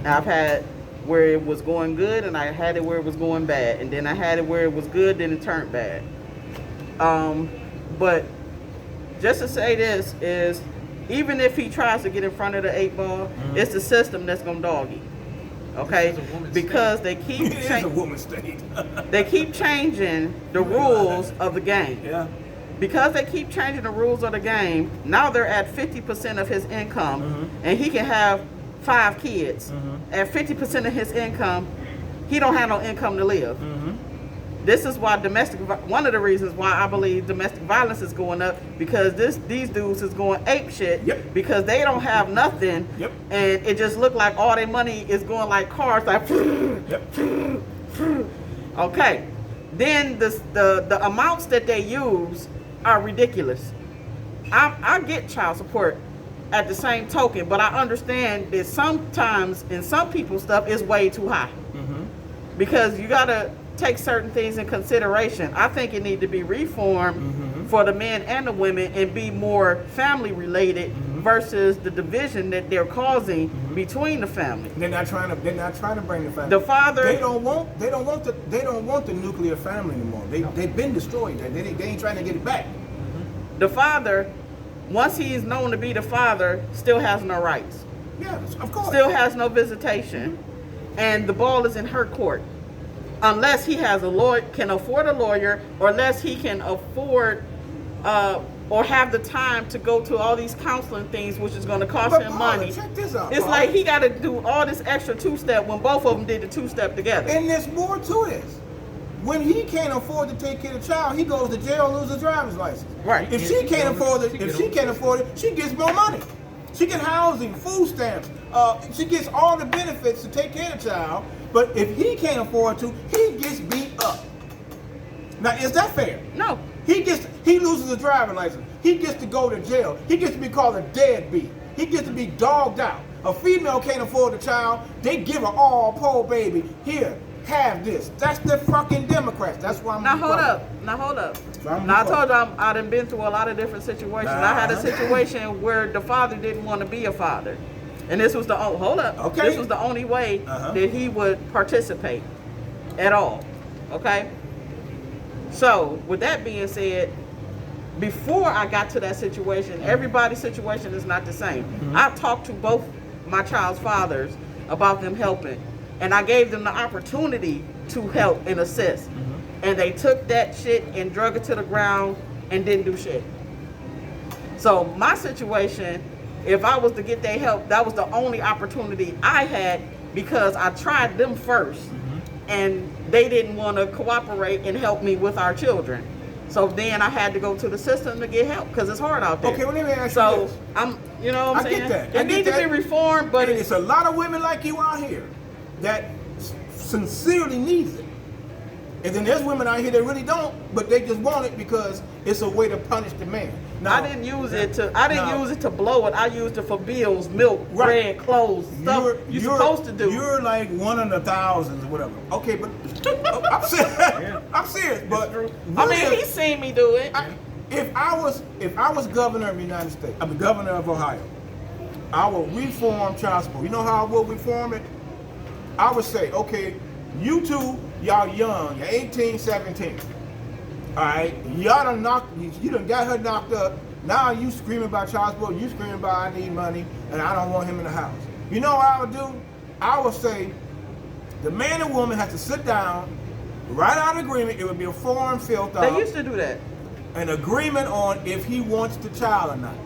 And I've had where it was going good, and I had it where it was going bad, and then I had it where it was good, then it turned bad. But just to say this is, even if he tries to get in front of the 8 ball, it's the system that's gonna dog him. Okay, because they keep they keep changing the rules of the game. Yeah. Because they keep changing the rules of the game, now they're at 50% of his income, and he can have 5 kids. At 50% of his income, he don't have no income to live. This is why one of the reasons why I believe domestic violence is going up, because these dudes is going ape shit because they don't have nothing, and it just look like all their money is going like cars, like okay. Then the amounts that they use are ridiculous. I get child support at the same token, but I understand that sometimes in some people's stuff is way too high, because you gotta take certain things in consideration. I think it need to be reformed for the men and the women and be more family related versus the division that they're causing between the family. They're not trying to bring the family. The father. They don't want the nuclear family anymore. They've been destroyed. They ain't trying to get it back. The father, once he's known to be the father, still has no rights. Yeah, of course. Still has no visitation, and the ball is in her court. Unless he has a lawyer, can afford a lawyer, or unless he can afford or have the time to go to all these counseling things, which is going to cost him money. Check this out, it's like he got to do all this extra 2-step when both of them did the 2-step together. And there's more to this. When he can't afford to take care of the child, he goes to jail and loses his driver's license. Right. If she can't afford it, she gets more money. She gets housing, food stamps. She gets all the benefits to take care of the child. But if he can't afford to, he gets beat up. Now, is that fair? No. He loses his driver's license. He gets to go to jail. He gets to be called a deadbeat. He gets to be dogged out. A female can't afford the child. They give her all, poor baby. Here, have this. That's the fucking Democrats. That's why I'm. Now hold up. Now I told you I done been through a lot of different situations. I had a situation where the father didn't want to be a father. And this was the This was the only way that he would participate at all. Okay. So with that being said, before I got to that situation, everybody's situation is not the same. I talked to both my child's fathers about them helping, and I gave them the opportunity to help and assist, and they took that shit and drug it to the ground and didn't do shit. So my situation, if I was to get their help, that was the only opportunity I had, because I tried them first, and they didn't want to cooperate and help me with our children. So then I had to go to the system to get help, because it's hard out there. Okay, well, let me ask you this. You know what I'm saying? Get that. It needs to be reformed, but it's a lot of women like you out here that sincerely needs it. And then there's women out here that really don't, but they just want it because it's a way to punish the man. Now, I didn't use it to blow it. I used it for bills, milk, bread, clothes, stuff you're supposed to do. You're like one in the thousands or whatever. Okay, but I'm serious. I'm serious. But really, I mean, he's seen me do it. If I was governor of the United States, I'm the governor of Ohio, I will reform child support. You know how I will reform it? I would say, okay, you two, y'all young, you're 18, 17. All right, you done got her knocked up. Now you screaming about child support, you screaming about I need money and I don't want him in the house. You know what I would do? I would say the man and woman have to sit down, write out an agreement. It would be a form filled out. They used to do that. An agreement on if he wants the child or not.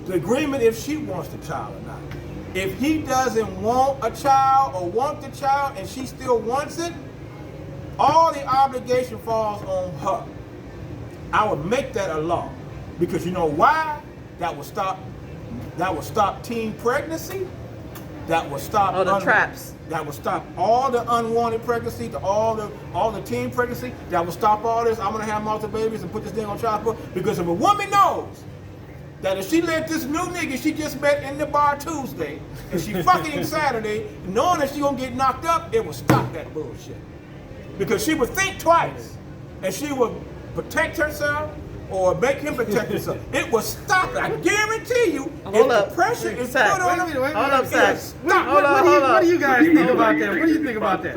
The agreement if she wants the child or not. If he doesn't want a child or want the child and she still wants it, all the obligation falls on her. I would make that a law, because you know why? That would stop teen pregnancy. That would stop the traps. That would stop all the unwanted pregnancy, all the teen pregnancy. That would stop all this. I'm gonna have multiple babies and put this thing on child support. Because if a woman knows that if she let this new nigga she just met in the bar Tuesday and she fucking him Saturday, knowing that she gonna get knocked up, it will stop that bullshit. Because she would think twice, and she would protect herself or make him protect himself. It will stop it. I guarantee you. Hold up. The pressure is put on him. Hold up, Sax. Stop. Hold on. What do you guys think about that? What do you think about that?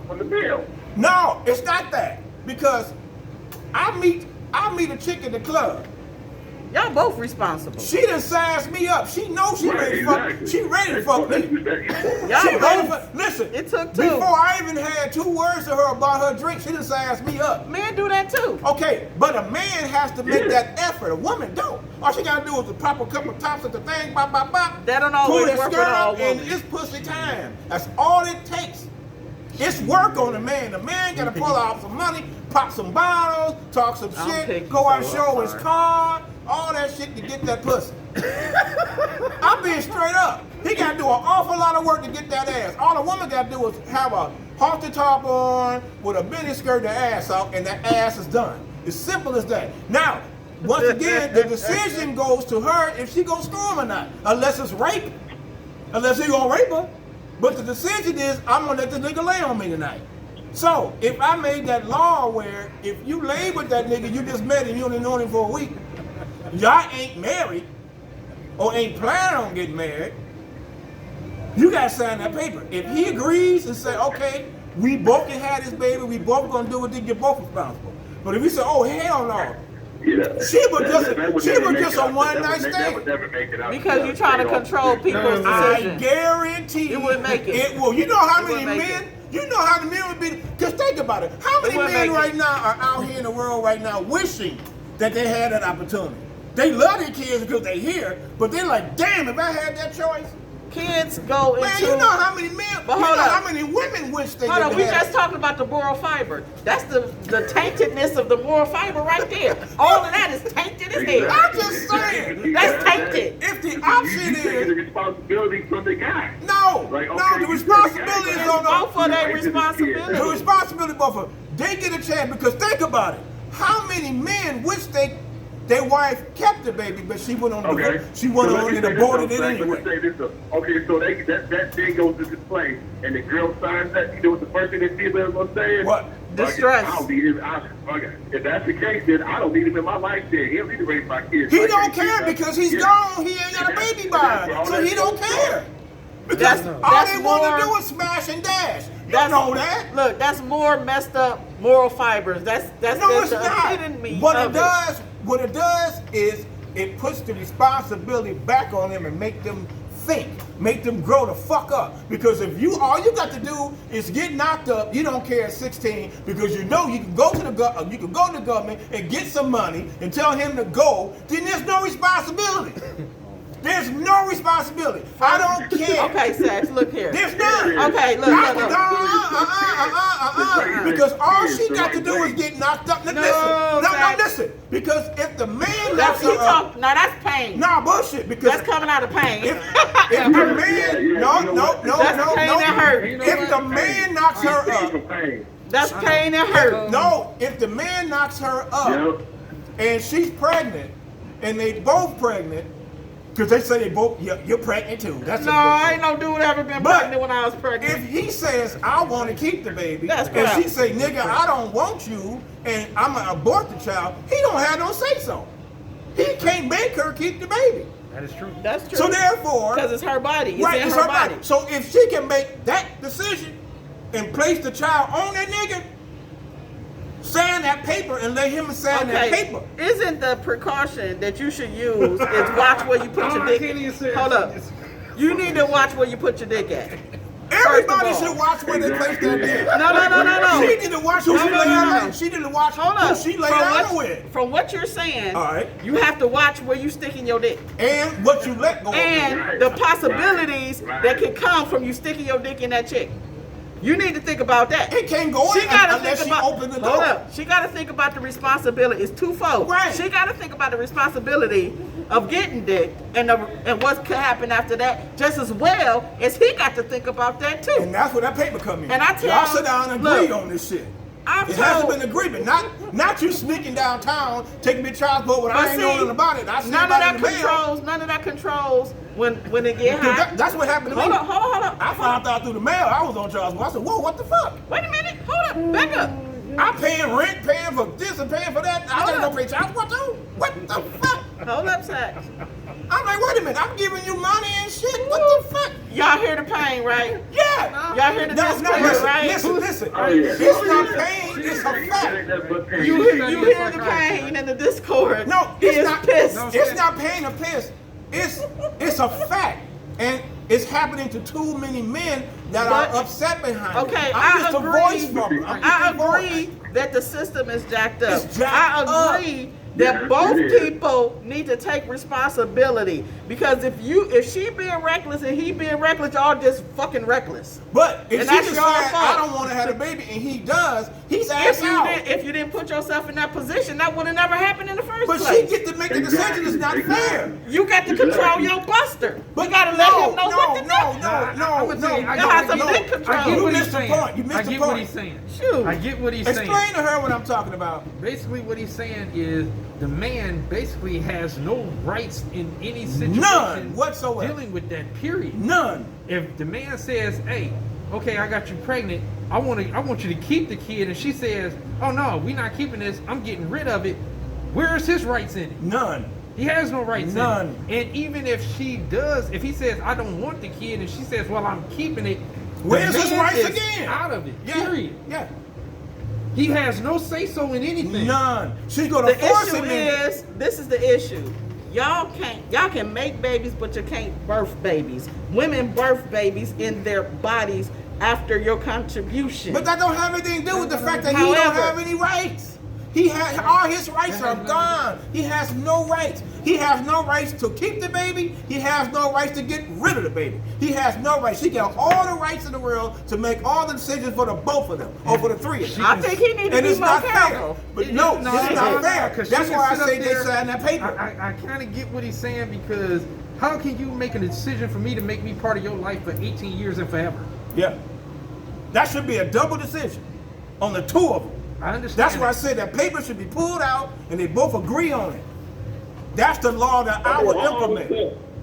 From the bill. No, it's not that. Because I meet a chick at the club. Y'all both responsible. She done sized me up. She knows she ready to fuck. She ready to fuck me. Y'all both. Listen, It took two. before I even had 2 words to her about her drink, she done sized me up. Men do that too. Okay, but a man has to make that effort. A woman don't. All she gotta do is to pop a couple tops at the thing, bop, bop, bop. That don't pull always that work skirt with all up, and women. it's pussy time. That's all it takes. It's work on the man. The man gotta pull out some money, pop some bottles, talk some shit, go out and show his car, all that shit to get that pussy. I'm being straight up. He gotta do an awful lot of work to get that ass. All a woman gotta do is have a halter top on with a mini skirt and ass out, and that ass is done. It's simple as that. Now, once again, the decision goes to her if she gonna storm or not, unless it's rape, unless he gonna rape her. But the decision is, I'm gonna let this nigga lay on me tonight. So, if I made that law where if you lay with that nigga, you just met him, you only known him for a week, y'all ain't married, or ain't planning on getting married, you gotta sign that paper. If he agrees and say, okay, we both can have this baby, we both gonna do it, then you're both responsible. But if you say, oh, hell no, she was just a one-night stand. Because you're trying to control people's decisions. I guarantee you wouldn't make it. It will. You know how many men? You know how the men would be? Just think about it. How many men right now are out here in the world right now wishing that they had that opportunity? They love their kids because they here, but they're like, damn, if I had that choice. Kids go into. Man, you know how many men? But you hold know up. how many women wish they Hold could on, we have just talking about the moral fiber. That's the taintedness of the moral fiber right there. All of that is tainted as hell. I'm just saying. That's tainted. If the option You taking the is responsibility from the guy. no, Like, no, okay, the you responsibility said the is guy on Both the for their responsibility. The responsibility both of them. They get a chance because think about it. How many men wish their wife kept the baby, but she went on she went on and aborted it anyway. Okay, so that thing goes to display, and the girl signs that. You know what the first thing the female gonna say is? What? Distress. I don't need him. If that's the case, then I don't need him in my life. Then he don't need to raise my kids. He don't care because he's gone. He ain't got a baby by her, so he don't care. Because all they want to do is smash and dash. You know that. Look, that's more messed up moral fibers. That's No, it's the not. epitome What of it does is it puts the responsibility back on them and make them think, make them grow the fuck up. Because if all you got to do is get knocked up, you don't care at 16 because you know you can go to the government and get some money and tell him to go. Then there's no responsibility. There's no responsibility. I don't care. Okay, Sax, look here. There's none. Okay, look. Because all she got to do is get knocked up. Listen. Because if the man knocks her up, now that's pain. nah, bullshit. Because That's coming out of pain. if the man, no, That's pain and hurt. If the man knocks her up, That's pain and hurt. no. If the man knocks her up, and she's pregnant, and they both pregnant. Because they say they both, you're pregnant too. That's I ain't no dude ever been pregnant when I was pregnant. If he says, I want to keep the baby, That's and crap. she say, nigga, I don't want you, and I'm going to abort the child, he don't have no say-so. He can't make her keep the baby. That is true. That's true. So therefore, because it's her body. It's right, in it's her body. So if she can make that decision and place the child on that nigga, sign that paper and let him sign that paper. Isn't the precaution that you should use is watch where you put your dick at? Hold up. You need to watch where you put your dick at. Everybody should watch where they place their dick. No. She didn't watch who she lay down. She didn't watch who she lay down with. From what you're saying, all right, you have to watch where you sticking your dick. And what you let go. And the possibilities that can come from you sticking your dick in that chick. You need to think about that. It can't go in unless she open the door. Hold up. She got to think about the responsibility. It's twofold. Right. She got to think about the responsibility of getting dick and what could happen after that, just as well as he got to think about that too. And that's where that paper come in. And I tell y'all sit down and agree on this shit. It hasn't been agreement. Not you sneaking downtown, taking me to child support when I ain't knowing about it. None of that controls when it get high. That's what happened to me. Hold up. I found out through the mail I was on child support. I said, whoa, what the fuck? Wait a minute. Hold up. Back up. I'm paying rent, paying for this and paying for that. I gotta go pay child support too? What the fuck? Hold up, Sax. I'm like, wait a minute, I'm giving you money and shit. What the fuck? Y'all hear the pain, right? Yeah. Y'all hear the discord, right? Listen. Oh, yeah. It's not pain, it's a fact. You hear the pain in the discord. No, He it's is not pissed. It's not pain or piss. It's a fact. And it's happening to too many men that are upset behind it. Okay, I'm just agree. a voice from it. I agree that the system is jacked up. It's jacked I agree that both people need to take responsibility, because if she being reckless and he being reckless, y'all just fucking reckless. But if And she that's decides your fault. I don't want to have a baby and he does, he's ass out. If you didn't put yourself in that position, that would have never happened in the first But place. she get to make the decision. It's not fair. You got to control your buster. But You got to let him know what to do. No. Y'all have some big control. I get You what he's missed the saying. point. You missed I the get what point. he's saying. Shoot. I get what he's saying. Explain to her what I'm talking about. Basically, what he's saying is the man basically has no rights in any situation. None whatsoever. Dealing with that period. None. If the man says, "Hey, okay, I got you pregnant. I want you to keep the kid," and she says, "Oh no, we're not keeping this. I'm getting rid of it." Where's his rights in it? None. He has no rights None. in it. And even if she does, if he says, "I don't want the kid," and she says, "Well, I'm keeping it," Where's the his man rights is again? out of it. Yeah. Period. Yeah. He has no say so in anything. None. She's gonna The force issue him in. is, this is the issue. Y'all can make babies, but you can't birth babies. Women birth babies in their bodies after your contribution. But that don't have anything to do with the fact that he don't However- have any rights. He has all his rights are gone. He has no rights. He has no rights to keep the baby. He has no rights to get rid of the baby. He has no rights. He got all the rights in the world to make all the decisions for the both of them, or for the three of them. I think he needs to And be it's more not fair. careful. But no, No, this is it's not not fair. because That's she why I can sit say up they there- signed that paper. I kind of get what he's saying, because how can you make a decision for me to make me part of your life for 18 years and forever? Yeah. That should be a double decision on the two of them. I understand. That's why I said that paper should be pulled out and they both agree on it. That's the law that I would implement.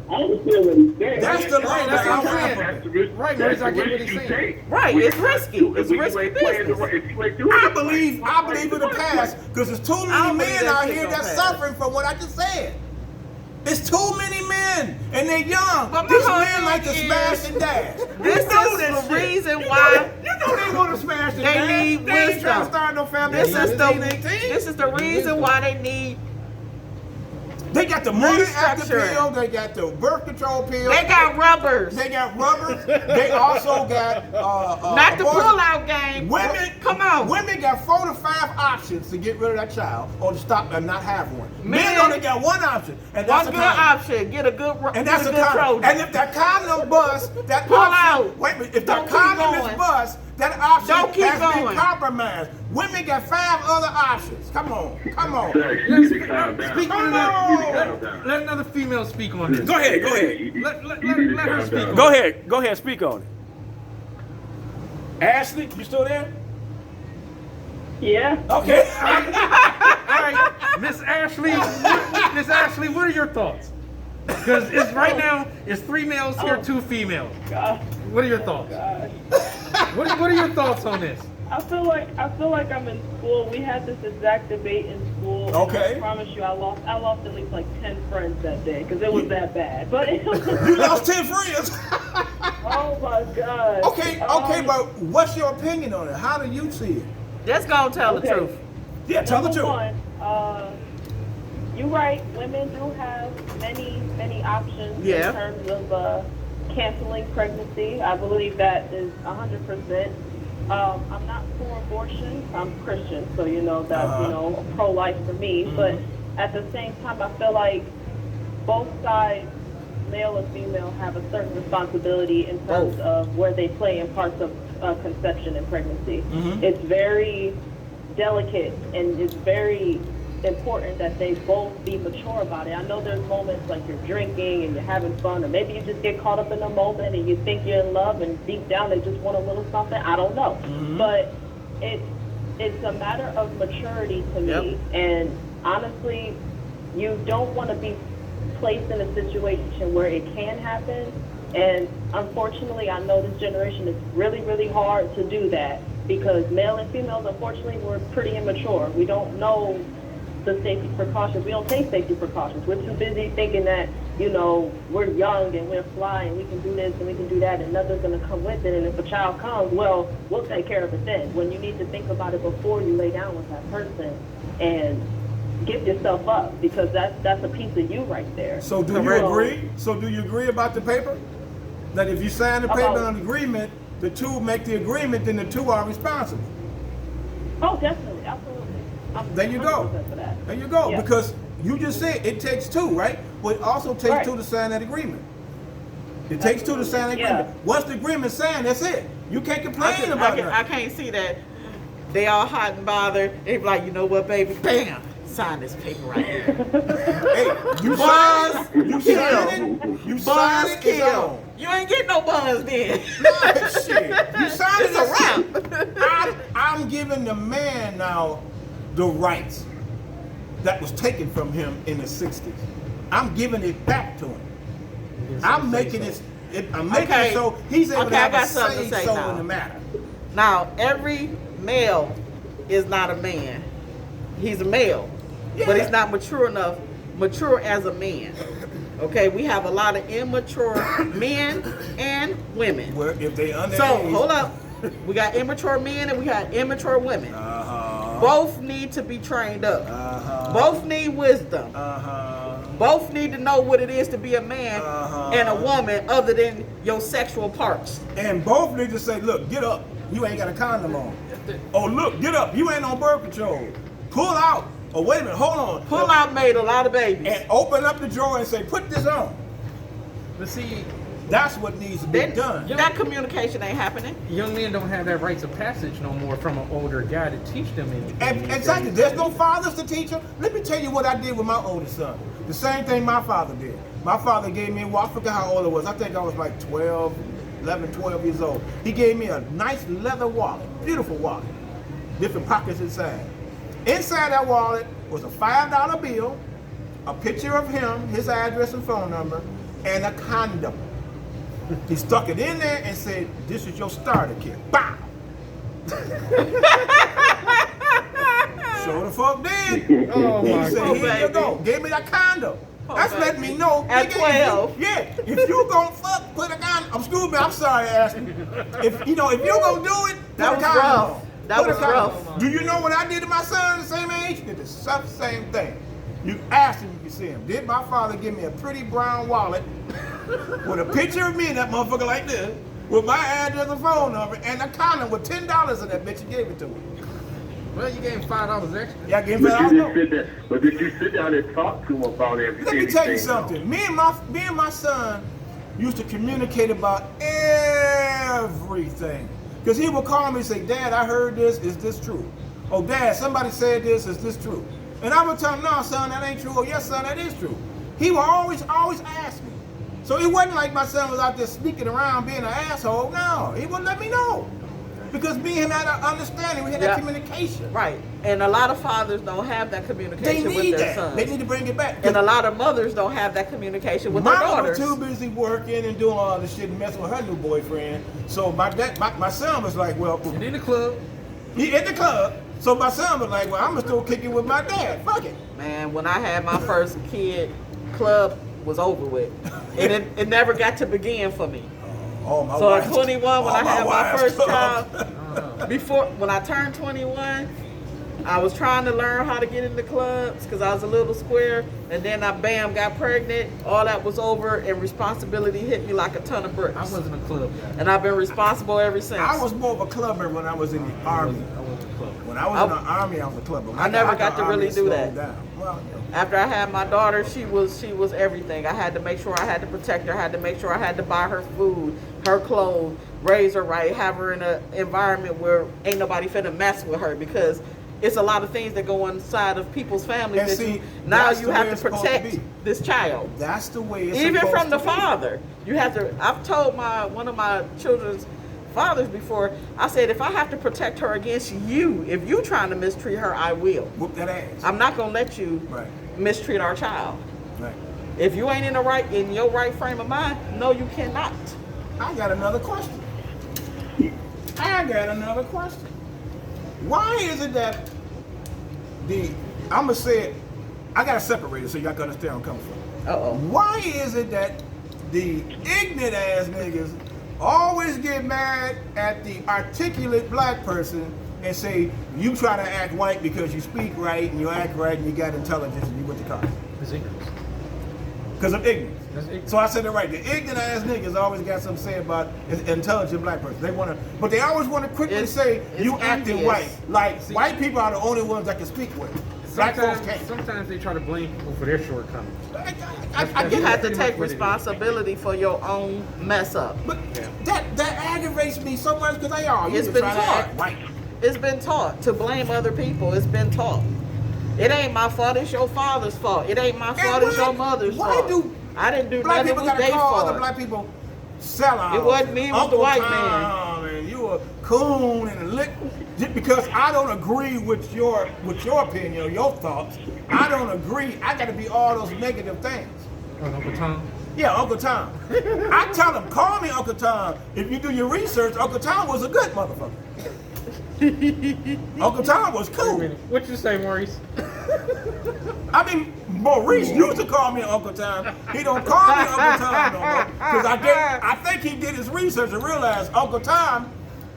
I understand what he's saying. That's the law that I would saying. implement. Right, Maurice, I get what he's saying. Right, it's risky. It's risky business. I believe it'll pass because there's too I many don't believe men that out shit here gonna that's pass. suffering from what I just said. It's too many men and they're young. But my These whole men like to thing smash is, and dash. This You know is that the shit. reason You know why that- you know they want to smash and they dash. need They ain't trying wisdom. to start no family. This is the reason why they need. They got the morning after Restructuring. pill. They got the birth control pill. They got rubbers. They got rubbers. They also got Not the abortion. pull-out game. Women, Come on. Women got 4 to 5 options to get rid of that child or to stop and not have one. Men Men- only got one option, and that's One a good condom. option. Get a good. And that's a get good condom. Trojan. And if that condom busts, that Pull option. out. Wait a minute. If Don't that keep condom is going. bust, that option Don't keep has been going. compromised. Women got 5 other options. Come on. Come on. Speak Come on on. that. Let another female speak on this. Go ahead. Go ahead. Let her speak on Go ahead. Go ahead. Speak on it. Ashley, you still there? Yeah. Okay. All right, Miss Ashley, what are your thoughts? Because it's right now, it's 3 males here, 2 females. God. What are your thoughts? God. What are your thoughts on this? I feel like I'm in school. We had this exact debate in school. and Okay. I promise you, I lost at least like 10 friends that day because it was that bad. But it was, You lost 10 friends. oh my God. Okay, but what's your opinion on it? How do you see it? Just gonna tell the Okay. truth. Yeah, tell the Number truth. one, you're right. Women do have many options Yeah. in terms of canceling pregnancy. I believe that is 100%. I'm not for abortion. I'm Christian, so you know that's pro-life for me. But at the same time, I feel like both sides, male and female, have a certain responsibility in terms of where they play in parts of conception and pregnancy. It's very delicate and it's very important that they both be mature about it. I know there's moments like you're drinking and you're having fun, or maybe you just get caught up in a moment and you think you're in love and deep down they just want a little something. I don't know. But it's a matter of maturity to me. And honestly, you don't want to be placed in a situation where it can happen. And unfortunately, I know this generation is really, really hard to do that because male and females, unfortunately, we're pretty immature. We don't know the safety precautions. We don't take safety precautions. We're too busy thinking that you know, we're young and we're fly and we can do this and we can do that and nothing's going to come with it. And if a child comes, well, we'll take care of it then. When you need to think about it before you lay down with that person and give yourself up, because that's a piece of you right there. So do you agree? So do you agree about the paper? That if you sign the paper on agreement, the two make the agreement, then the two are responsible. Oh, definitely, absolutely. There you go. For that. There you go. Yeah. Because you just said it takes two, right? But it also takes two to sign that agreement. It takes two to sign that agreement. Yeah. Once the agreement's signed, that's it. You can't complain about it. I can't see that they all hot and bothered. They be like, you know what, baby? Bam! Sign this paper right here. Hey, you sign it. You sign it. You sign it. Kill. You ain't getting no buzz then. No, shit. You sign it. It's a wrap. I'm giving the man now the rights that was taken from him in the 60s. I'm giving it back to him. I'm making it. I'm making it so he's able to have a say so in the matter. Now, every male is not a man. He's a male, but he's not mature as a man. Okay, we have a lot of immature men and women. Where if they underage. So hold up, we got immature men and we got immature women. Both need to be trained up. Both need wisdom. Both need to know what it is to be a man and a woman other than your sexual parts. And both need to say, look, get up. You ain't got a condom on. Oh, look, get up. You ain't on birth control. Pull out. Oh, wait a minute. Hold on. Pull out made a lot of babies. And open up the drawer and say, put this on. But see, that's what needs to be done. That communication ain't happening. Young men don't have that rites of passage no more from an older guy to teach them anything. Exactly. There's no fathers to teach them. Let me tell you what I did with my oldest son. The same thing my father did. My father gave me, well, I forgot how old I was. I think I was like 11, 12 years old. He gave me a nice leather wallet, beautiful wallet, different pockets inside. Inside that wallet was a $5 bill, a picture of him, his address and phone number, and a condom. He stuck it in there and said, this is your starter kit. Bow! Sure the fuck did. Oh my He said, here you go. Gave me that condom. That's letting me know. At 12. If you gon' fuck, put a condom. Excuse me, I'm sorry, Ashley. If you gonna do it, that was rough. That was rough. Do you know what I did to my son the same age? He did the same thing. You asked him, you can see him. Did my father give me a pretty brown wallet with a picture of me and that motherfucker like this, with my address and phone number, and a condom with $10 in that bitch, and gave it to me. Well, you gave him $5 extra. Yeah, I gave him $5. But did you sit down and talk to him about everything? Let me tell you something. Me and my son used to communicate about everything. Because he would call me and say, Dad, I heard this. Is this true? Oh, Dad, somebody said this. Is this true? And I would tell him, no, son, that ain't true. Oh, yes, son, that is true. He would always ask me. So it wasn't like my son was out there sneaking around being an asshole. No, he wouldn't let me know. Because me and him had an understanding. We had that communication. Right. And a lot of fathers don't have that communication with their sons. They need to bring it back. And a lot of mothers don't have that communication with their daughters. My mom was too busy working and doing all this shit and messing with her new boyfriend. So my son was like, well... And in the club. He in the club. So my son was like, well, I'm going to still kick it with my dad. Fuck it. Man, when I had my first kid, club was over with. And it never got to begin for me. So at 21, when I had my first child, when I turned 21, I was trying to learn how to get into clubs because I was a little square, and then I got pregnant. All that was over, and responsibility hit me like a ton of bricks. I wasn't a club guy. And I've been responsible ever since. I was more of a clubber when I was in the Army. I wasn't a clubber. When I was in the Army, I was a clubber. I never got to really do that. Well, after I had my daughter, she was everything. I had to make sure I had to protect her. I had to make sure I had to buy her food, her clothes, raise her right, have her in an environment where ain't nobody finna mess with her, because it's a lot of things that go inside of people's families and that see, you have to protect this child. That's the way it's even from the be. Father. You have to. I've told one of my children's fathers before. I said, if I have to protect her against you, if you trying to mistreat her, I will. Whoop that ass. I'm not gonna let you mistreat our child. Right. If you ain't in your right frame of mind, no, you cannot. I got another question. Why is it that I'm gonna say it, I gotta separate it so y'all can understand where I'm coming from. Why is it that the ignorant ass niggas always get mad at the articulate black person and say, you try to act white because you speak right and you act right and you got intelligence and you went to college? It's ignorance. Because of ignorance. That's ignorance. So I said it right. The ignorant ass niggas always got something to say about an intelligent black person. They want to, but they always want to quickly say you acting white. Like white people are the only ones that can speak with. Black folks can't. Sometimes they try to blame people for their shortcomings. You have to take responsibility for your own mess up. But that aggravates me so much because it's been taught. It's been taught to blame other people. It's been taught. It ain't my fault. It's your father's fault. It ain't my fault. It's your mother's fault. I didn't do black nothing. People it was their fault. Other black people sellouts. It wasn't me. It was the white man. And you a coon and a lick. Just because I don't agree with your opinion or your thoughts, I don't agree. I got to be all those negative things. Uncle Tom? Yeah, Uncle Tom. I tell them, call me Uncle Tom. If you do your research, Uncle Tom was a good motherfucker. Uncle Tom was cool. What you say, Maurice? I mean, Maurice used to call me Uncle Tom. He don't call me Uncle Tom no more. Because I think he did his research and realized Uncle Tom,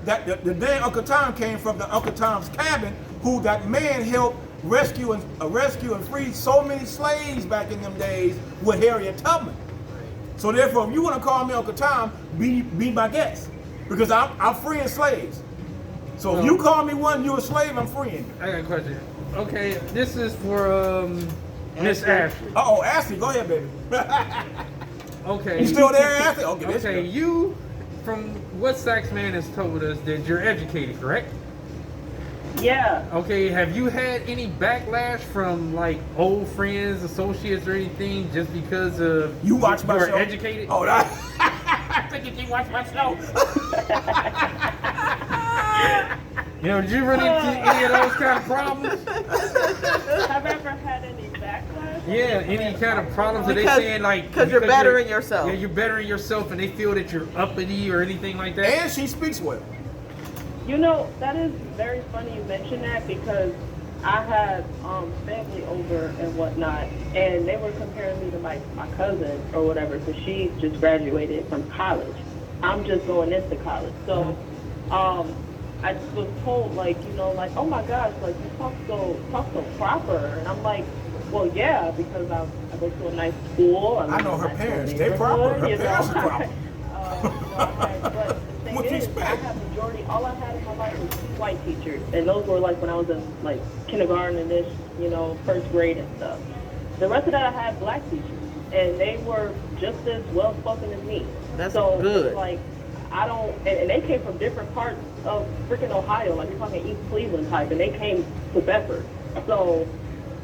that the day Uncle Tom came from the Uncle Tom's Cabin, who that man helped rescue and free so many slaves back in them days with Harriet Tubman. So therefore, if you want to call me Uncle Tom, be my guest. Because I'm freeing slaves. So if you call me one, you a slave, I'm freeing you. I got a question. Okay, this is for Miss Ashley. Uh-oh, Ashley, go ahead, baby. Okay. You still there, Ashley? Okay, you, from what Saxman has told us, that you're educated, correct? Yeah. Okay, have you had any backlash from like old friends, associates, or anything just because of you watch my show? Educated? Oh, I think you watch my show. You know, did you run into any of those kind of problems? Have I ever had any backlash? Yeah, any kind of problems that they saying like because you're bettering yourself. Yeah, you're bettering yourself, and they feel that you're uppity or anything like that. And she speaks well. You know, that is very funny you mention that because I had family over and whatnot, and they were comparing me to my cousin or whatever because she just graduated from college. I'm just going into college, so I was told like, you know, like, oh my gosh, like you talk so proper, and I'm like, well, yeah, because I go to a nice school. I know her parents; they proper. Her parents are proper. But the thing is, I have all I had in my life was 2 white teachers, and those were like when I was in like kindergarten and this, you know, first grade and stuff. The rest of that I had black teachers, and they were just as well spoken as me. That's so good. It's like I don't, and they came from different parts of freaking Ohio, like you're talking East Cleveland type, and they came to Bedford. So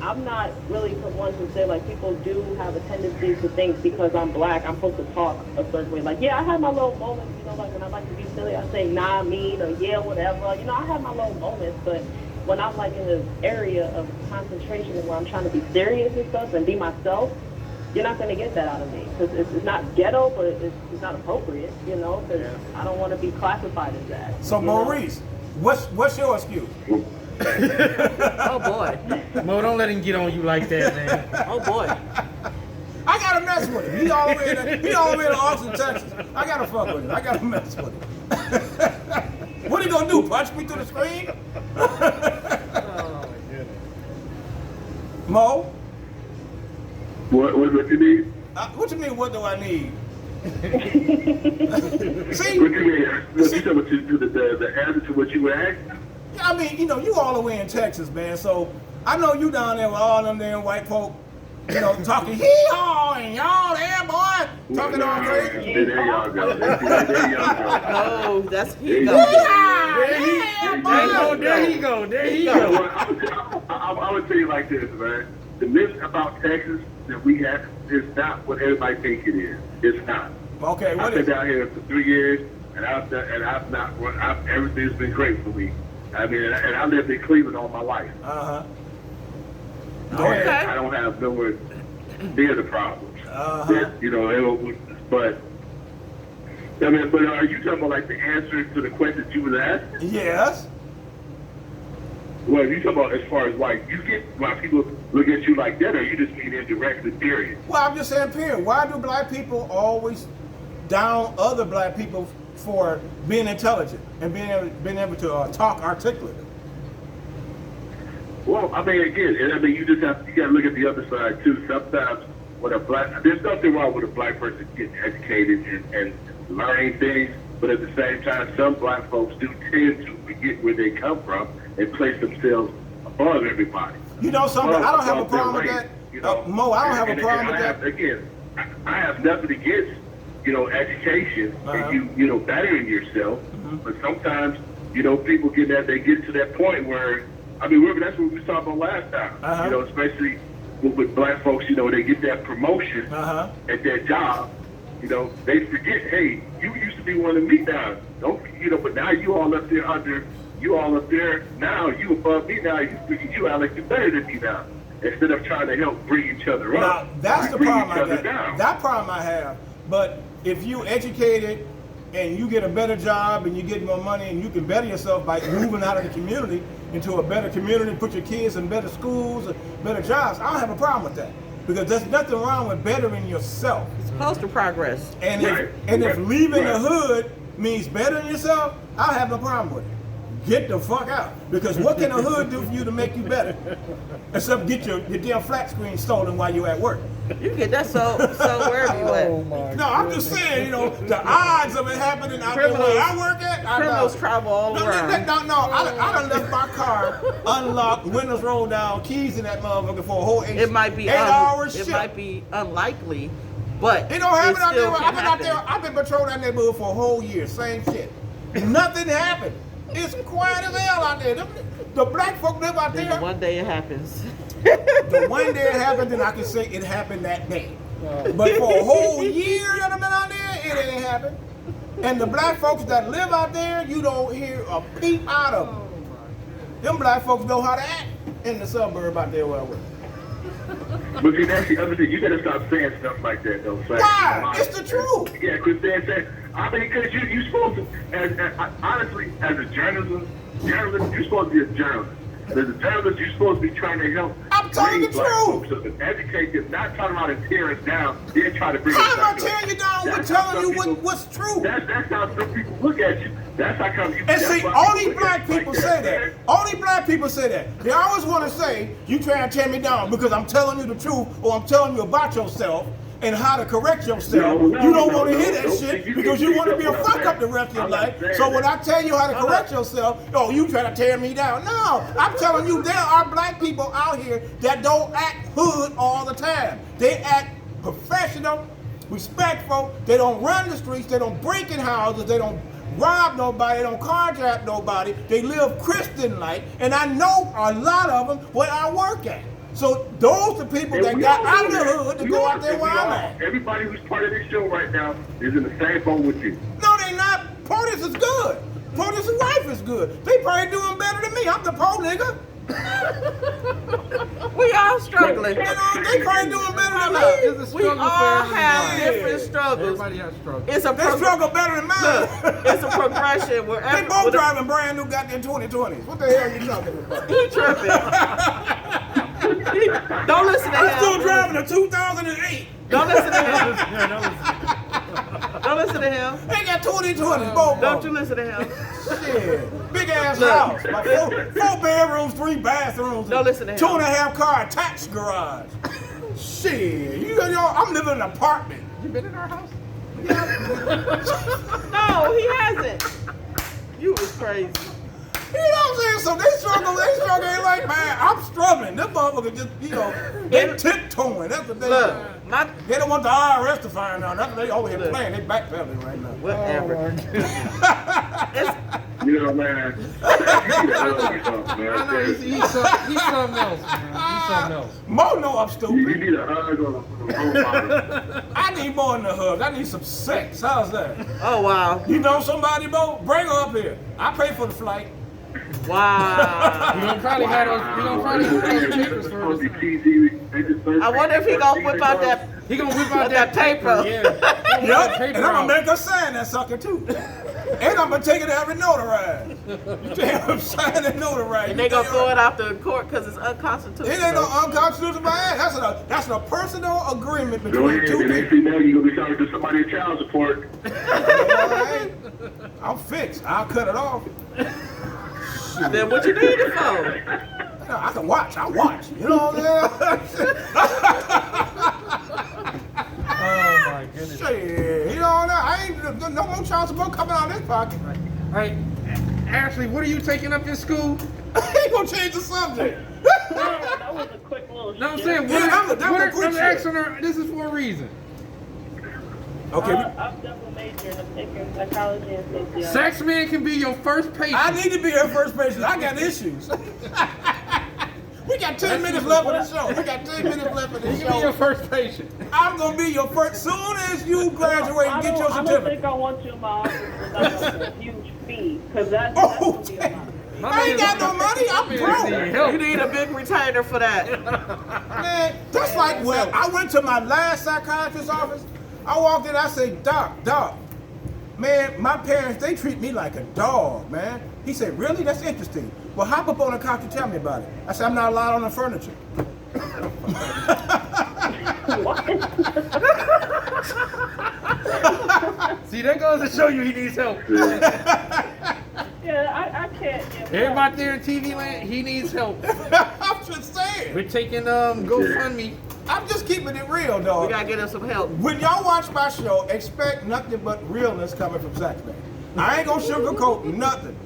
I'm not really the one to say like people do have a tendency to think because I'm black, I'm supposed to talk a certain way. Like, yeah, I have my little moments, you know, like when I like to be silly, I say nah, mean, or yeah, whatever. You know, I have my little moments, but when I'm like in an area of concentration and where I'm trying to be serious and stuff and be myself, you're not going to get that out of me because it's not ghetto, but it's not appropriate, you know, because I don't want to be classified as that. So Maurice, what's your excuse? Oh boy. Mo, don't let him get on you like that, man. Oh boy. I gotta mess with him. He all the way in Austin, Texas. I gotta fuck with him. I gotta mess with him. What he gonna do? Punch me through the screen? Oh my goodness. Mo? What you need? What you mean? What do I need? See? What you mean? You said what you do the answer to what you asked? I mean, you know, you all the way in Texas, man. So I know you down there with all them damn white folk, you know, talking hee-haw and y'all there, boy, talking all crazy. There y'all go. There y'all go. Oh, that's he go. There he go. I would tell you like this, man. The myth about Texas that we have is not what everybody thinks it is. It's not. Okay, what I've is been down here for 3 years, and everything's been great for me. I mean, and I lived in Cleveland all my life. Uh-huh. Okay. I don't have nowhere near the problems. Uh-huh. You know, but I mean, but are you talking about like the answer to the question you was asking? Yes. Well, you talking about as far as like you get white people look at you like that, or you just mean indirectly, period? Well, I'm just saying, period. Why do black people always down other black people for being intelligent and being able to talk articulately? Well, I mean, again, you got to look at the other side too. Sometimes when there's nothing wrong with a black person getting educated and learning things, but at the same time, some black folks do tend to forget where they come from and place themselves above everybody. You know something? I don't have a problem with that. Mo, I don't have a problem with that. Again, I have nothing against, education and you bettering yourself. But sometimes, people get to that point where, that's what we were talking about last time. Especially with black folks, they get that promotion at their job. They forget, hey, you used to be one of me now. But now you all up there now, you above me now, you act like you're better than me now. Instead of trying to help bring each other up. Now, that's the problem I got. That problem I have. But if you educated and you get a better job and you get more money and you can better yourself by moving out of the community into a better community, put your kids in better schools, better jobs, I don't have a problem with that. Because there's nothing wrong with bettering yourself. It's supposed to progress. And if leaving the hood means bettering yourself, I have no problem with it. Get the fuck out. Because what can a hood do for you to make you better? Except get your damn flat screen stolen while you're at work. You get that so wherever you at. Oh my no, I'm just saying, the odds of it happening out there where I work at. Criminals travel all around. I done left my car unlocked, windows rolled down, keys in that motherfucker for a whole 8 hours. It might be unlikely, but it don't happen out there. I've been patrolling that neighborhood for a whole year. Same shit. Nothing happened. It's quiet as hell out there. The black folk live out there. One day it happens. The one day it happened, then I can say it happened that day. But for a whole year that I've been out there, it ain't happened. And the black folks that live out there, you don't hear a peep out of them. Them black folks know how to act in the suburb out there where I work. But see, that's the other thing. You gotta stop saying stuff like that, though. Why? It's the truth. Yeah, because because you're supposed to, honestly, as a journalist, you're supposed to be a journalist. As a journalist, you're supposed to be trying to help. I'm telling the truth. Folks up, educate them, not talking about to tear us down. Then try to bring us I'm back not tearing you down. We're telling you what's true. That's how some people look at you. That's how come you. And see, only black people say that. Only black people say that. They always want to say, you trying to tear me down because I'm telling you the truth or I'm telling you about yourself and how to correct yourself. You don't want to hear that shit because you want to be a fuck up the rest of your life. So when I tell you how to correct yourself, you try to tear me down. No, I'm telling you there are black people out here that don't act hood all the time. They act professional, respectful. They don't run the streets. They don't break in houses. They don't rob nobody. They don't carjack nobody. They live Christian-like. And I know a lot of them where I work at. So those are people that got out of the hood to go out there where I'm at. Everybody who's part of this show right now is in the same boat with you. No, they not. Portis is good. Portis' wife is good. They probably doing better than me. I'm the po nigga. We all struggling. They probably doing better than me. We all have different struggles. Everybody has struggles. They struggle better than mine. Look, it's a progression. They both driving brand new goddamn 2020s. What the hell are you talking about? He tripping. Don't listen to him. I'm still driving a 2008. Don't listen to him. Don't listen to him. They got 2020s, both. Don't you listen to him. Shit. Big ass house. Like four bedrooms, 3 bathrooms. Don't listen to him. 2.5 car attached garage. Shit. I'm living in an apartment. You been in our house? No, he hasn't. You was crazy. You know what I'm saying? So they struggle ain't like, man, I'm struggling. Them motherfuckers just, they tiptoeing. That's what they do. They don't want the IRS to find out. That's what they over here playing. They backpedaling right now. Whatever. Man. I know he's something else, man. He's something else. Mo know I'm stupid. You need a hug or a role model. I need more than a hug. I need some sex. How's that? Oh, wow. You know somebody, Mo? Bring her up here. I pay for the flight. Wow. You gonna probably have those papers for us. I wonder if he gonna whip out that. He gonna whip out that paper. Yeah. And I'm gonna make her sign that sucker too. And I'm gonna take it every notarized. You damn, I'm signing and notarized. And they gonna throw it out the court because it's unconstitutional. It ain't no unconstitutional ass. That's a personal agreement between two people. people. Now you're gonna be trying to do somebody in child support. I'm fixed. I'll cut it off. Then what you need it for? I can watch. I'll watch. You know what I'm saying? Oh my goodness. Shit, you know, I ain't no more child support coming out of this pocket. All right, Ashley, what are you taking up in school? I ain't gonna change the subject. That was a quick little No, I'm shift. saying, I'm asking her, this is for a reason. Okay. I'm double majoring. I'm taking psychology and sociology. Saxman can be your first patient. I need to be her first patient. I got issues. We got 10 minutes left of the show. We got 10 minutes left of the He can be your show. first patient. I'm gonna be your first. Soon as you graduate and get your I don't certificate. think I want you in my office without a huge fee, because that's Oh, gonna be a lot. I ain't got no money. I'm broke. You need a big retainer for that. Man, that's like when I went to my last psychiatrist's office. I walked in, I said, Doc, man, my parents, they treat me like a dog, man. He said, really? That's interesting. Well, hop up on the couch and tell me about it. I said, I'm not allowed on the furniture. See, that goes to show you he needs help. Yeah, I can't. Everybody there in TV land, he needs help. I'm just saying. We're taking GoFundMe. I'm just keeping it real, dog. We gotta get him some help. When y'all watch my show, expect nothing but realness coming from Saxman. I ain't gonna sugarcoat nothing.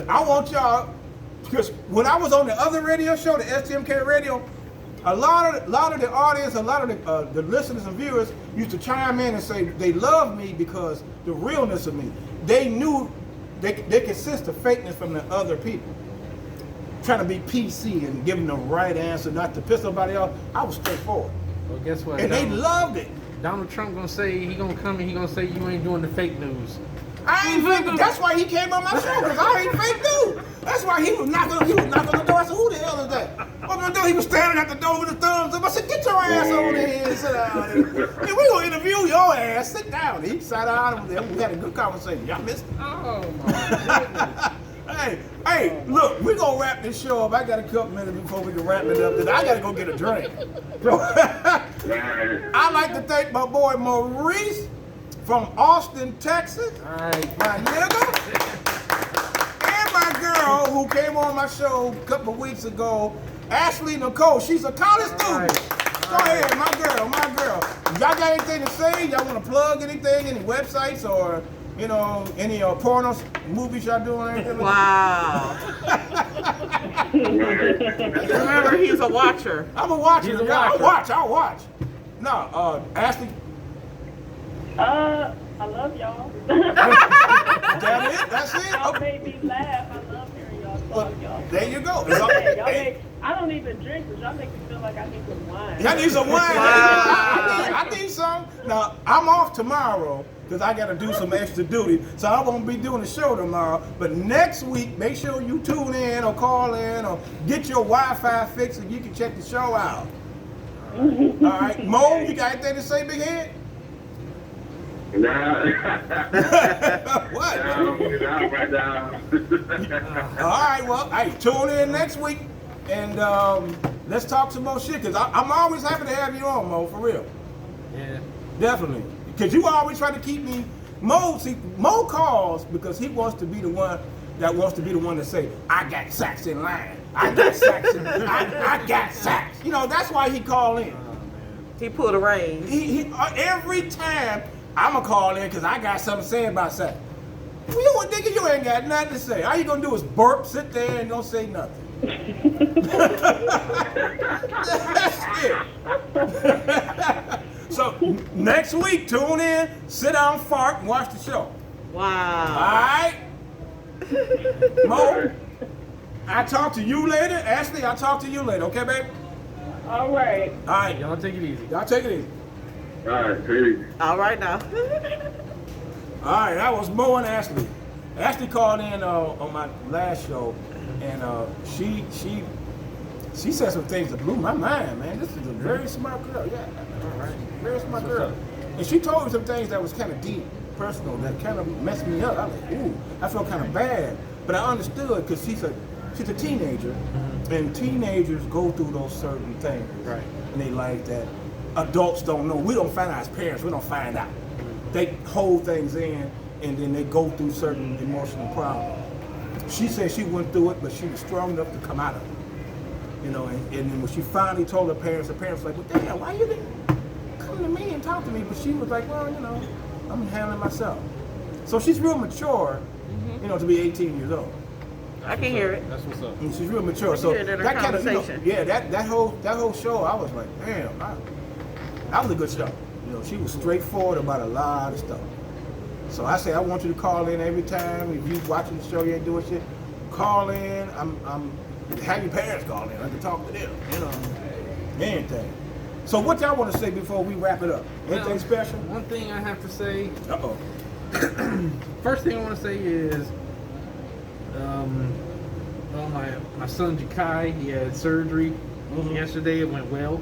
I want y'all, because when I was on the other radio show, the STMK radio, a lot of the audience, a lot of the listeners and viewers used to chime in and say they love me because the realness of me. They knew they could sense the fakeness from the other people. Trying to be PC and giving the right answer, not to piss nobody off. I was straightforward. Well, guess what? And they loved it. Donald Trump gonna say, he gonna come and he gonna say you ain't doing the fake news. I ain't fake. That's why he came on my show, because I ain't fake news. That's why he was knocking on the door. I said, who the hell is that? Open the door. He was standing at the door with his thumbs up. I said, get your ass over here and sit down. And we gonna interview your ass. Sit down. He sat down and we had a good conversation. Y'all missed it. Oh my goodness. Hey, look, we're gonna wrap this show up. I got a couple minutes before we can wrap it up. I gotta go get a drink. I'd like to thank my boy Maurice from Austin, Texas. All right. My nigga. And my girl who came on my show a couple of weeks ago, Ashley Nicole. She's a college student. Go ahead, my girl. Y'all got anything to say? Y'all want to plug anything? Any websites or, you know, any porno movies y'all doing? Anything? Wow. Remember, he's a watcher. I'm a watcher. He's a watcher. I'll watch. No, Ashley. I love y'all. That's it. Y'all Okay. made me laugh. I love hearing y'all talk, y'all. There you go. I don't even drink, but y'all make me feel like I need some wine. I need some wine. Wow. I need some. Now, I'm off tomorrow because I got to do some extra duty. So I won't be doing the show tomorrow. But next week, make sure you tune in or call in or get your Wi-Fi fixed and you can check the show out. All right. Mo, you got anything to say, big head? Nah. What? Nah, right now. All right, well, hey, tune in next week and let's talk some more shit, because I'm always happy to have you on, Mo, for real. Yeah. Definitely. Because you always try to keep me. Mo calls because he wants to be the one to say, I got Sax in line. I got Sax in line. I got Sax. You know, that's why he called in. He pulled a reins. He every time I'ma call in because I got something to say about Sax. Well, you what, nigga, you ain't got nothing to say. All you gonna do is burp, sit there, and don't say nothing. That's it. So next week, tune in, sit down, fart, and watch the show. Wow. All right, Mo. I'll talk to you later. Ashley, I'll talk to you later. Okay, baby? All right. All right. Y'all take it easy. Y'all take it easy. All right, pretty. All right now. All right, that was Mo and Ashley. Ashley called in on my last show, and she said some things that blew my mind, man. This is a very smart girl. Yeah, all right. Very smart girl. And she told me some things that was kind of deep. personal that kind of messed me up. I was like, ooh, I felt kind of bad. But I understood because she's a teenager, and teenagers go through those certain things. Right. And they like that adults don't know. We don't find out as parents, we don't find out. They hold things in, and then they go through certain emotional problems. She said she went through it, but she was strong enough to come out of it. You know, and then when she finally told her parents were like, well, damn, why you didn't come to me and talk to me? But she was like, well, you know, I'm handling myself. So she's real mature, you know, to be 18 years old. I can hear it. That's what's up. And she's real mature. So hear it in her that kind of, you know, conversation. yeah, that whole show, I was like, damn, that was a good show. You know, she was straightforward about a lot of stuff. So I say, I want you to call in every time. If you watching the show, you ain't doing shit, call in. Have your parents call in. I can talk to them, you know, anything. So what y'all want to say before we wrap it up? Anything special? One thing I have to say. Uh-oh. First thing I want to say is, well, my son Jakai, he had surgery yesterday. It went well.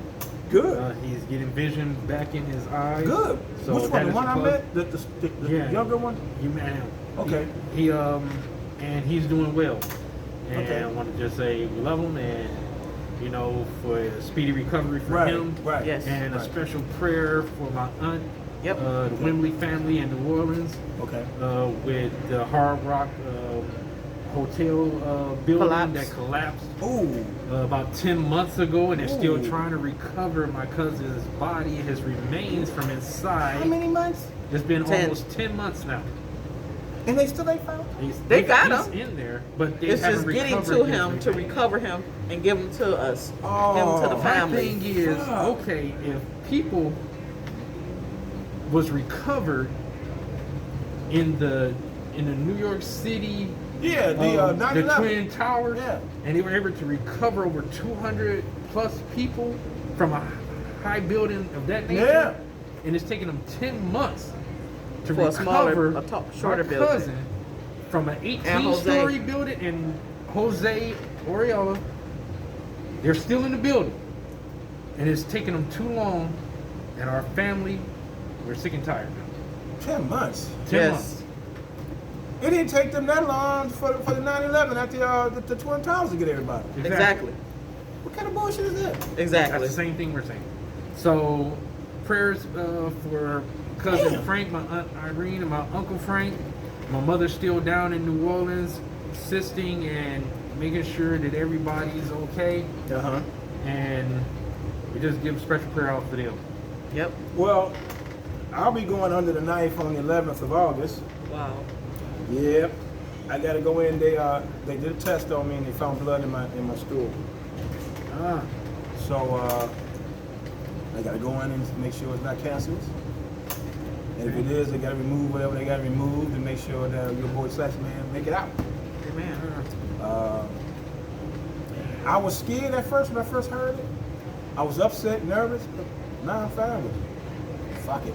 Good. He's getting vision back in his eyes. Good. So which one? The one I met? The Yeah. younger one? You met him. Okay. He and he's doing well. And Okay. I want to just say we love him, and you know, for a speedy recovery for him. Right. Yes. And a special prayer for my aunt, Yep. the Wembley family in New Orleans, Okay. with the Hard Rock hotel building Collapse. that collapsed Ooh. about 10 months ago, and they're still Ooh. trying to recover my cousin's body, his remains from inside. How many months? It's been 10. almost 10 months now. And they still ain't found? They got he's him. in there, but they It's haven't just getting recovered to his him to remains. recover him and give him to us. Give him to the My family. thing is, Fuck. okay, if people was recovered in the New York City, Yeah, the the 9/11. Twin Towers, Yeah. and they were able to recover over 200 plus people from a high building of that nature, Yeah. and it's taken them 10 months to For a smaller, recover shorter my building. cousin from an And 18-story building, and Jose Oriella, they're still in the building, and it's taken them too long, and our family, we're sick and tired now. 10 months. 10 Yes. months. It didn't take them that long for the 9/11 at the Twin Towers to get everybody. Exactly. What kind of bullshit is that? Exactly. That's the same thing we're saying. So, prayers for cousin Damn. Frank, my aunt Irene, and my uncle Frank. My mother's still down in New Orleans, assisting and making sure that everybody's okay. Uh-huh. And we just give special prayer out for them. Yep. Well, I'll be going under the knife on the 11th of August. Wow. Yep. I gotta go in. They did a test on me and they found blood in my stool. Ah, So I gotta go in and make sure it's not cancerous. And if it is, they gotta remove whatever they gotta remove and make sure that your boy Saxman make it out. Amen. I was scared at first when I first heard it. I was upset, nervous, but now I'm fine with it. Fuck it.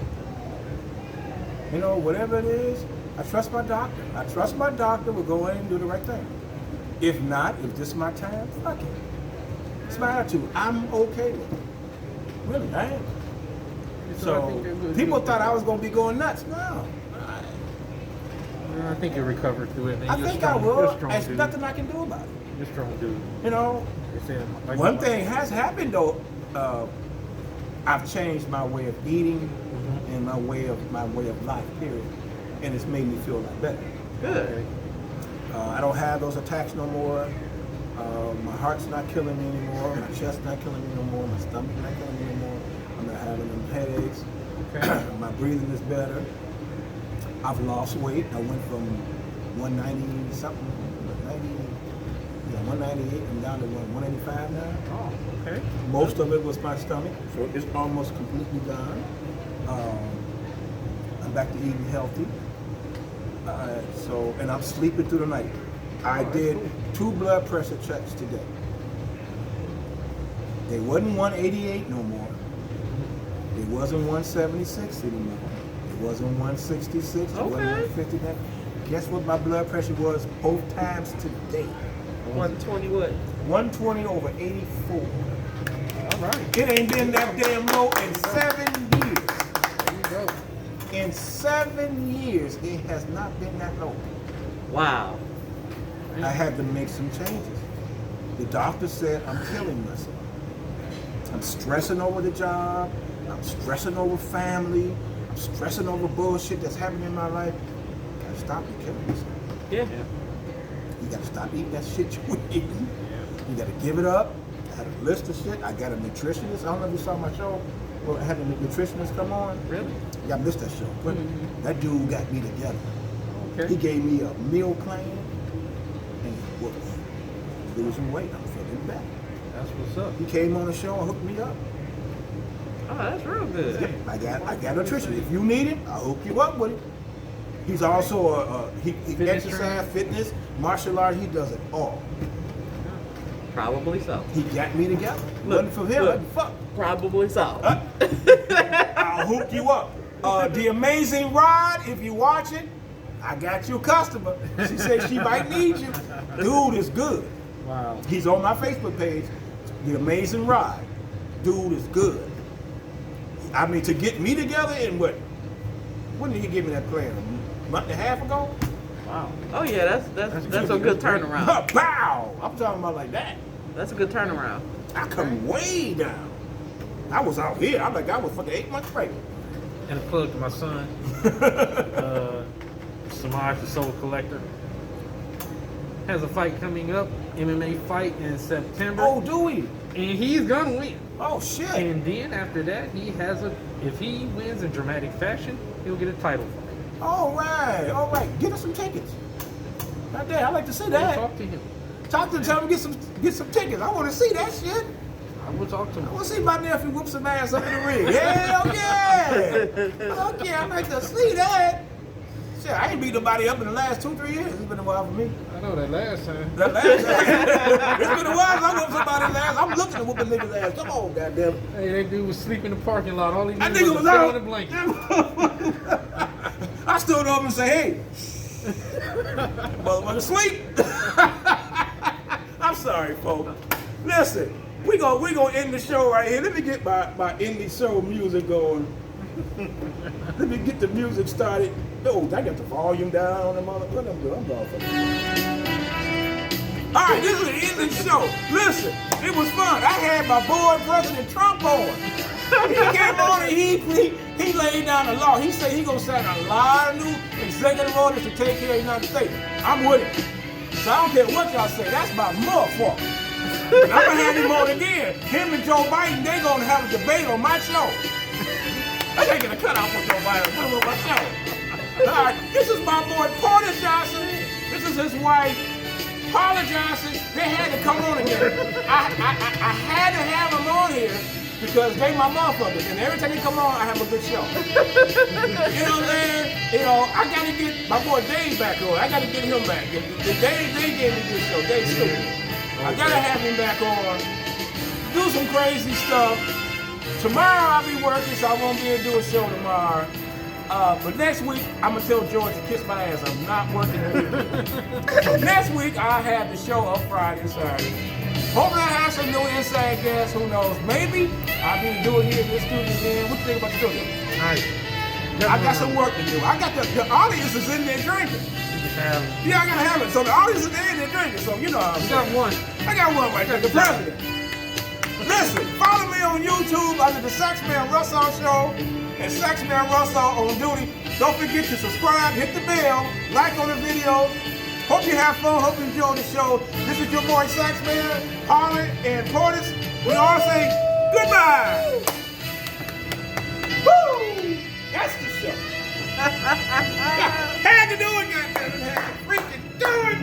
You know, whatever it is, I trust my doctor. I trust my doctor will go in and do the right thing. If not, if this is my time, fuck it. It's my attitude. I'm okay with it. Really, I am. So people thought I was gonna be going nuts. No. I think you'll recover through it, man. I You're think strong. I will. You're strong, There's dude. nothing I can do about it. You're strong, dude. You know, They said, like one my- thing has happened though. I've changed my way of eating and my way of life. Period, and it's made me feel a lot better. Good. I don't have those attacks no more. My heart's not killing me anymore. My chest's not killing me no more. My stomach's not killing me no more. I'm not having them headaches. Okay. My breathing is better. I've lost weight. I went from 190 something, 198. I'm down to 185 now. Oh, okay. Most of it was my stomach, so it's almost completely gone. I'm back to eating healthy. And I'm sleeping through the night. I did 2 blood pressure checks today. They wasn't 188 no more. It wasn't 176 anymore. It wasn't 166. It wasn't Okay. 159. Guess what my blood pressure was both times today? 120 what? 120 over 84. All right. It ain't been that damn low in 7 years. There you go. In 7 years, it has not been that low. Wow. I had to make some changes. The doctor said I'm killing myself. I'm stressing over the job. I'm stressing over family. I'm stressing over bullshit that's happening in my life. You gotta stop killing yourself. Yeah. You gotta stop eating that shit you eat. You gotta give it up. I had a list of shit. I got a nutritionist. I don't know if you saw my show. Well, I had a nutritionist come on. Really? Yeah, I missed that show. But that dude got me together. Okay. He gave me a meal plan and it was losing weight. I'm feeling better. That's what's up. He came on the show and hooked me up. Oh, that's real good. I got nutrition. If you need it, I'll hook you up with it. He's also he exercise, fitness, martial arts. He does it all. Probably so. He got me together. Look, Wasn't for him. look. Fuck. Probably so. I'll hook you up. The Amazing Rod, if you watch it, I got you a customer. She said she might need you. Dude is good. Wow. He's on my Facebook page. The Amazing Rod. Dude is good. I mean, to get me together in what? When did he give me that plan? A month and a half ago? Wow. Oh yeah, that's a good turnaround. Pow! I'm talking about like that. That's a good turnaround. I come way down. I was out here. I'm like, I was fucking 8 months pregnant. And a plug to my son, Samaj, the Soul Collector, has a fight coming up, MMA fight in September. Oh, do we? And he's gonna win. Oh, shit. And then after that, if he wins in dramatic fashion, he'll get a title fight. All right. Get us some tickets. Right there. I'd like to see that. Talk to him. Talk to him, tell him get some tickets. I want to see that shit. I will talk to him. I want to see my nephew whoop some ass up in the ring. Hell yeah! Fuck yeah, I'd like to see that. Shit, I ain't beat nobody up in the last 2-3 years. It's been a while for me. I know that last time. That last time. It's been a while since I whooped somebody's ass. I'm looking to whoop a nigga's ass. Come on, goddamn. Hey, that dude was sleeping in the parking lot. All he That did nigga was was out. in a blanket. I stood over and said, hey, motherfucker, sleep. I'm sorry, folks. Listen, we gonna end the show right here. Let me get my indie show music going. Let me get the music started. Oh, I got the volume down on the motherfucker. I'm going for it. All right, this is the end of the show. Listen, it was fun. I had my boy President Trump on. He came on and he laid down the law. He said he gonna sign a lot of new executive orders to take care of the United States. I'm with it. So I don't care what y'all say. That's my motherfucker. And I'm gonna have him on again. Him and Joe Biden, they gonna have a debate on my show. I can't get a cutout for Joe Biden. Put him on my show. All right, this is my boy Portis Johnson. This is his wife, Paula Johnson. They had to come on again. I had to have them on here because they my motherfuckers. And every time they come on, I have a good show. You know what I'm saying? You know, I gotta get my boy Dave back on. I gotta get him back. Dave gave me this show. Dave stupid. I gotta have him back on. Do some crazy stuff. Tomorrow I'll be working, so I won't be able to do a show tomorrow. But next week, I'm gonna tell George to kiss my ass. I'm not working the weekend. So next week, I'll have the show up Friday and Saturday. Hopefully I have some new inside guests, who knows. Maybe I'll be doing here in this studio again. What you think about the studio? Nice. I got some work to do. I got the audience is in there drinking. Yeah, I gotta have it. So the audience is in there drinking. So you know how I'm got one. I got one right there, the president. Listen, follow me on YouTube under the Saxman Russaw Show and Saxman Russaw on duty. Don't forget to subscribe, hit the bell, like on the video. Hope you have fun, hope you enjoy the show. This is your boy Saxman, Paula, and Portis. We all say goodbye. Woo! That's the show. Had to do it, goddammit. Had to freaking do it.